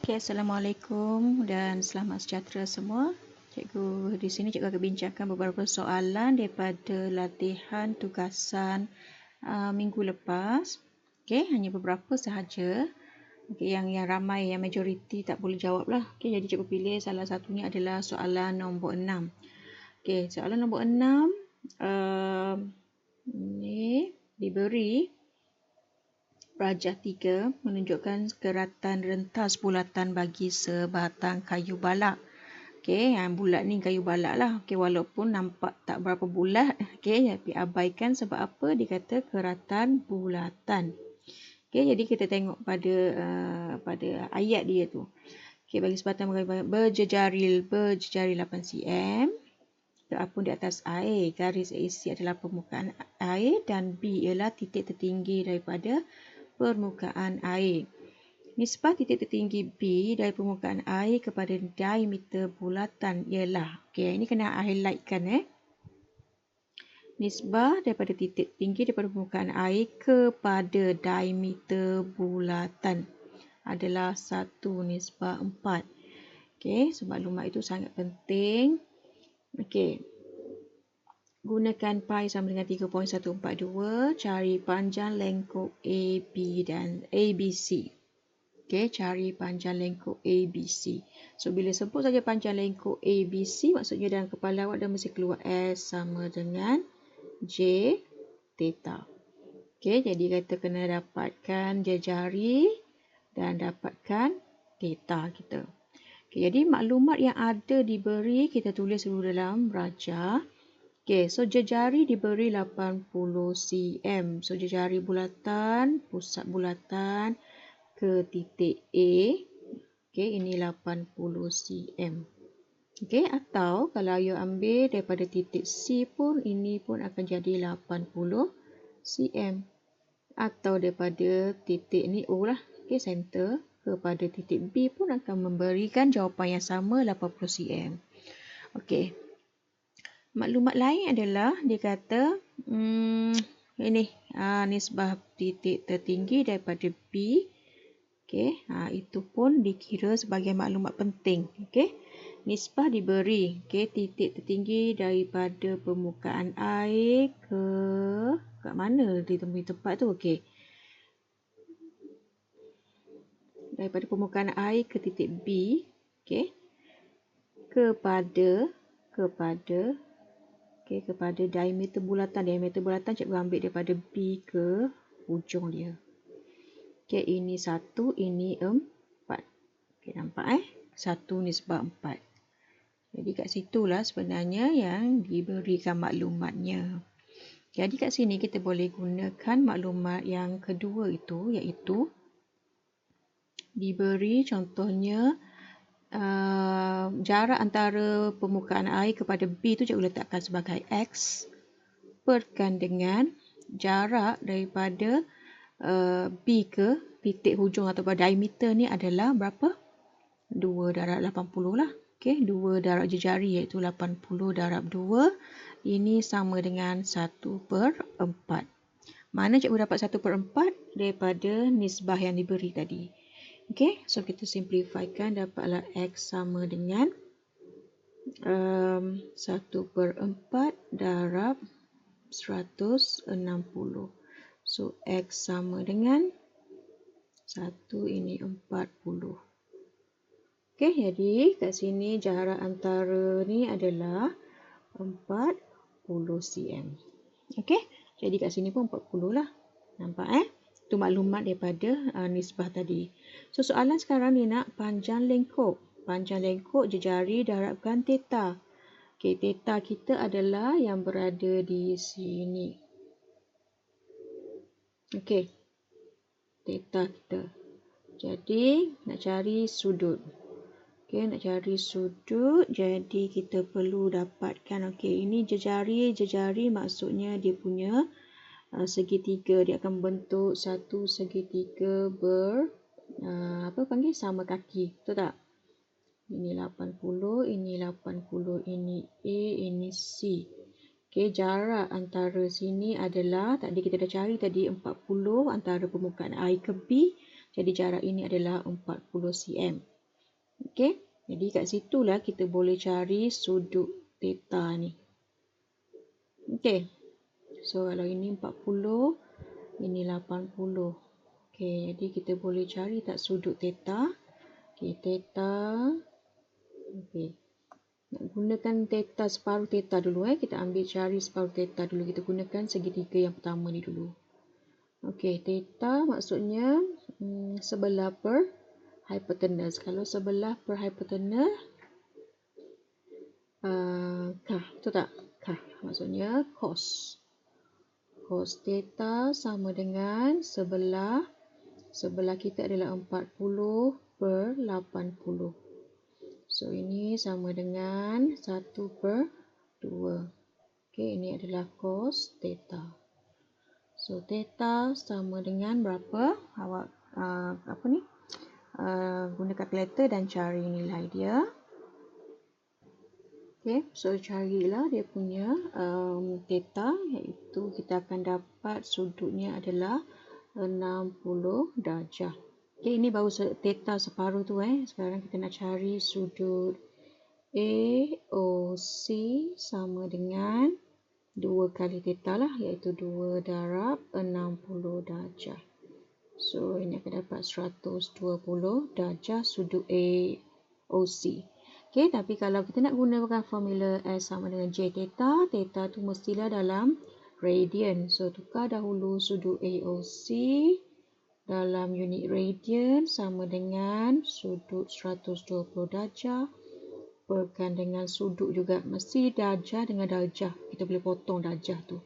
Okay, Assalamualaikum dan selamat sejahtera semua. Cikgu di sini cikgu akan bincangkan beberapa soalan daripada latihan tugasan minggu lepas. Okay, hanya beberapa sahaja. Okay, yang ramai, yang majoriti tak boleh jawab lah. Okay, jadi cikgu pilih salah satunya adalah soalan nombor 6. Okay, soalan nombor 6 ini diberi rajah 3 menunjukkan keratan rentas bulatan bagi sebatang kayu balak. Okey, yang bulat ni kayu balak lah. Okey, walaupun nampak tak berapa bulat, okey, tapi abaikan sebab apa? Dikata keratan bulatan. Okey, jadi kita tengok pada ayat dia tu. Okey, bagi sebatang berjejari 8 cm. Terapung di atas air, garis AC adalah permukaan air dan B ialah titik tertinggi daripada permukaan air. Nisbah titik tertinggi B dari permukaan air kepada diameter bulatan ialah, okey, ini kena highlightkan Nisbah daripada titik tinggi daripada permukaan air kepada diameter bulatan adalah 1:4. Okey, so maklumat itu sangat penting. Okey. Gunakan pi sama dengan 3.142, cari panjang lengkuk AB dan ABC. Okey, cari panjang lengkuk ABC. So, bila sebut saja panjang lengkuk ABC, maksudnya dalam kepala awak dah mesti keluar S sama dengan J theta. Okey, jadi kita kena dapatkan jejari dan dapatkan theta kita. Okey, jadi maklumat yang ada diberi, kita tulis dulu dalam rajah. Okey, so jejari diberi 80 cm. So, jejari bulatan, pusat bulatan ke titik A. Okey, ini 80 cm. Okey, atau kalau you ambil daripada titik C pun, ini pun akan jadi 80 cm. Atau daripada titik ni O lah, okey, center, kepada titik B pun akan memberikan jawapan yang sama, 80 cm. Okey. Maklumat lain adalah dia kata ini nisbah titik tertinggi daripada B. Okey, itu pun dikira sebagai maklumat penting. Okey. Nisbah diberi, okey, titik tertinggi daripada permukaan air kat mana ditemui tempat tu? Okey. Daripada permukaan air ke titik B, okey. Kepada diameter bulatan. Diameter bulatan cikgu ambil daripada B ke hujung dia. Okey, ini 1, ini 4. Okey, nampak 1:4. Jadi kat situlah sebenarnya yang diberikan maklumatnya. Jadi kat sini kita boleh gunakan maklumat yang kedua itu, iaitu diberi contohnya jarak antara permukaan air kepada B tu cikgu letakkan sebagai X perkan dengan jarak daripada B ke titik hujung atau diameter ni adalah berapa? 2 darab 80 lah. Okey, 2 darab jejari iaitu 80 darab 2. Ini sama dengan 1/4. Mana cikgu dapat 1/4? Daripada nisbah yang diberi tadi. Okey, so kita simplifykan, dapatlah X sama dengan 1/4 darab 160. So, X sama dengan 1 ini 40. Okey, jadi kat sini jarak antara ni adalah 40 cm. Okey, jadi kat sini pun 40 lah. Nampak Itu maklumat daripada nisbah tadi. So, soalan sekarang ni nak panjang lengkuk. Panjang lengkuk jejari darabkan theta. Okey, theta kita adalah yang berada di sini. Okey, theta kita. Jadi, nak cari sudut. Okey, nak cari sudut. Jadi, kita perlu dapatkan. Okey, ini jejari maksudnya dia punya segitiga. Dia akan membentuk satu segitiga sama kaki. Betul tak? Ini 80, ini 80, ini A, ini C. Okey, jarak antara sini adalah, tadi kita dah cari tadi 40 antara permukaan air ke B. Jadi jarak ini adalah 40 cm. Okey, jadi kat situlah kita boleh cari sudut theta ni. Okey, so kalau ini 40, ini 80. Okey, jadi kita boleh cari tak sudut theta. Okey, theta. Okey, nak gunakan theta, separuh theta dulu. Kita ambil cari separuh theta dulu. Kita gunakan segitiga yang pertama ni dulu. Okey, theta maksudnya sebelah per hypotenuse. Kalau sebelah per hypotenuse, kah, betul tak? Kah, maksudnya cos. Cos theta sama dengan sebelah kita adalah 40 per 80. So, ini sama dengan 1 per 2. Okey, ini adalah cos theta. So, theta sama dengan berapa? Awak guna kalkulator dan cari nilai dia. Okay, so carilah dia punya theta, iaitu kita akan dapat sudutnya adalah 60 darjah. Okay, ini baru theta separuh tu. Sekarang kita nak cari sudut AOC sama dengan 2 kali theta lah, iaitu 2 darab 60 darjah. So, ini akan dapat 120 darjah sudut AOC. Okay, tapi kalau kita nak gunakan formula S sama dengan J theta, theta tu mestilah dalam radian. So, tukar dahulu sudut AOC dalam unit radian sama dengan sudut 120 darjah perkan dengan sudut juga. Mesti darjah dengan darjah. Kita boleh potong darjah tu.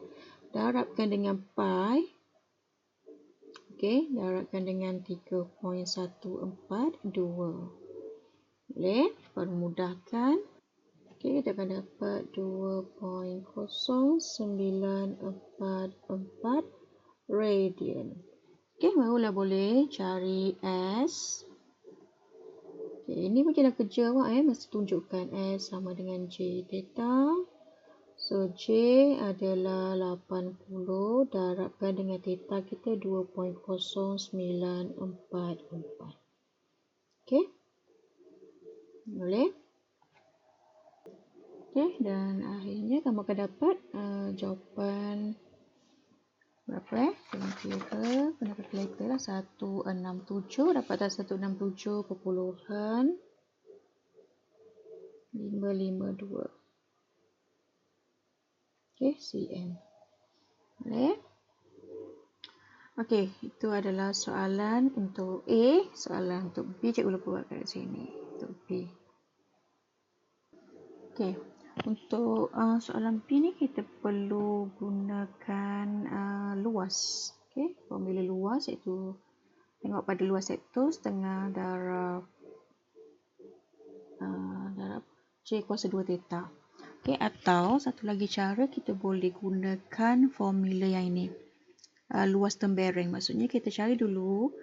Darabkan dengan pi. Okey, darabkan dengan 3.142. Boleh? Permudahkan. Okey, kita akan dapat 2.0944 radian. Okey, barulah boleh cari S. Okey, ini macam dah kerja awak mesti tunjukkan S sama dengan J theta. So, J adalah 80 darabkan dengan theta kita 2.0944. Okey. Boleh? Okey, dan akhirnya kamu akan dapat jawapan berapa Kita guna kalkulator lah. 167 dapat 167.552. Okey, cm. Boleh? Okey, itu adalah soalan untuk A. Soalan untuk B, cikgu lupa buat kat sini. Untuk B. Okey, untuk soalan B ni kita perlu gunakan luas. Okey, formula luas iaitu tengok pada luas sektor setengah darab J kuasa 2 theta. Okey, atau satu lagi cara kita boleh gunakan formula yang ini. Luas tembereng. Maksudnya kita cari dulu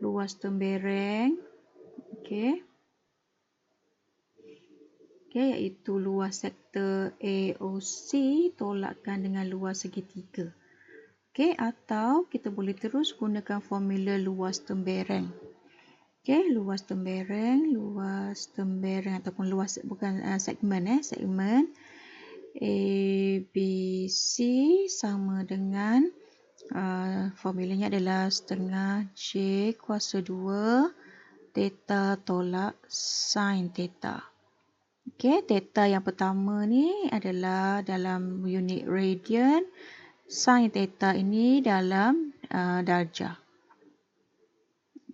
luas tembereng. Okey. Okey, iaitu luas sektor AOC tolakkan dengan luas segitiga. Okey, atau kita boleh terus gunakan formula luas tembereng. Okey, luas tembereng ataupun luas bukan segmen segmen ABC sama dengan formulanya adalah setengah J kuasa 2 theta tolak sin theta. Okey, theta yang pertama ni adalah dalam unit radian, sin theta ini dalam darjah.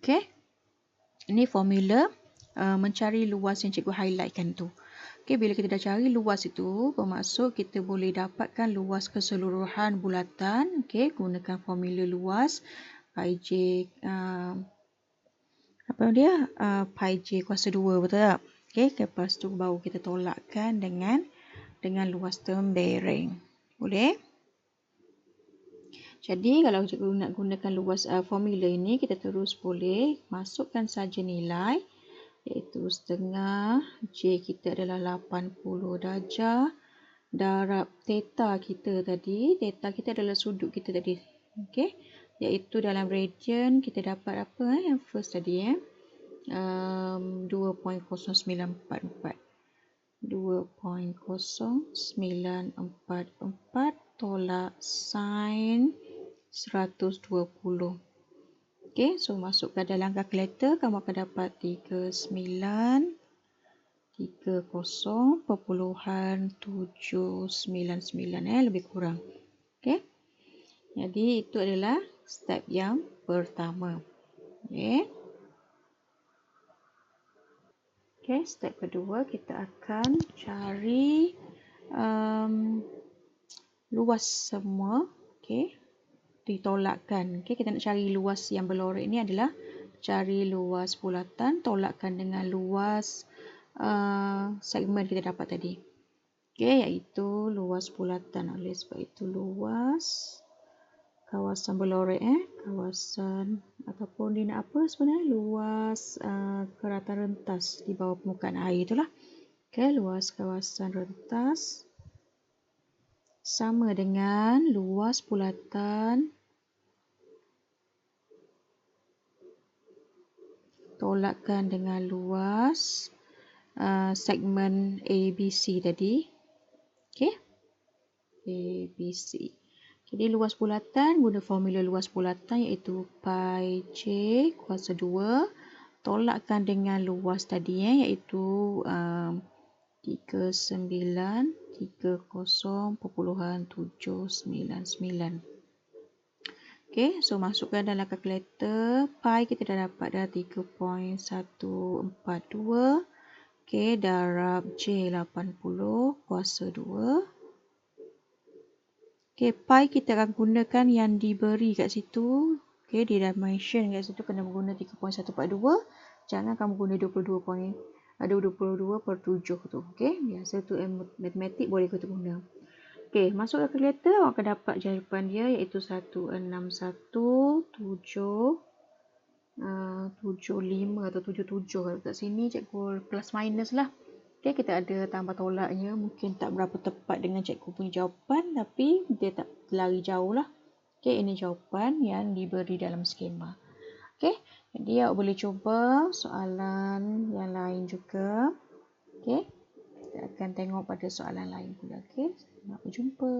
Okey. Ini formula mencari luas yang cikgu highlightkan tu. Okey, bila kita dah cari luas itu, bermaksud kita boleh dapatkan luas keseluruhan bulatan. Okey, gunakan formula luas pi j pi j kuasa 2, betul tak? Okey, lepas tu baru kita tolakkan dengan luas tembereng. Boleh? Jadi, kalau cikgu nak gunakan luas formula ini, kita terus boleh masukkan saja nilai, iaitu setengah J kita adalah 80 darjah darab theta kita tadi. Theta kita adalah sudut kita tadi. Okey, iaitu dalam radian kita dapat apa yang first tadi 2.0944. 2.0944 tolak sin 120. Okey, so masukkan dalam kalkulator, kamu akan dapat 3930.799 lebih kurang. Okey. Jadi itu adalah step yang pertama. Okey. Okey, step kedua kita akan cari luas semua. Okey. Ditolakkan. Okey, kita nak cari luas yang berlorek ni adalah cari luas bulatan tolakkan dengan luas segmen kita dapat tadi. Okey, iaitu luas bulatan. Oleh sebab itu luas kawasan berlorek kawasan ataupun dia nak apa sebenarnya, luas keratan rentas di bawah permukaan air itulah. Okey, luas kawasan rentas sama dengan luas bulatan tolakkan dengan luas segmen ABC tadi. Okey, ABC. Jadi luas bulatan, guna formula luas bulatan iaitu pi J kuasa 2 tolakkan dengan luas tadi iaitu 3930.799. Okey, so masukkan dalam kalkulator. Pi kita dah dapat dah 3.142. Okey, darab J 80 kuasa 2. Okey, pi kita akan gunakan yang diberi kat situ. Okey, dia dah mention kat situ kena guna 3.142. Jangan kamu guna 22/7 tu. Okey, biasa tu matematik boleh kita guna. Okey, masuk ke kalkulator, awak akan dapat jawapan dia iaitu 161775 atau 77. Kalau kat sini cikgu plus minus lah. Okey, kita ada tambah tolaknya, mungkin tak berapa tepat dengan cikgu punya jawapan, tapi dia tak lari jauh lah. Okey, ini jawapan yang diberi dalam skema. Okey, jadi awak boleh cuba soalan yang lain juga. Okey, kita akan tengok pada soalan lain pula. Okey, sampai jumpa.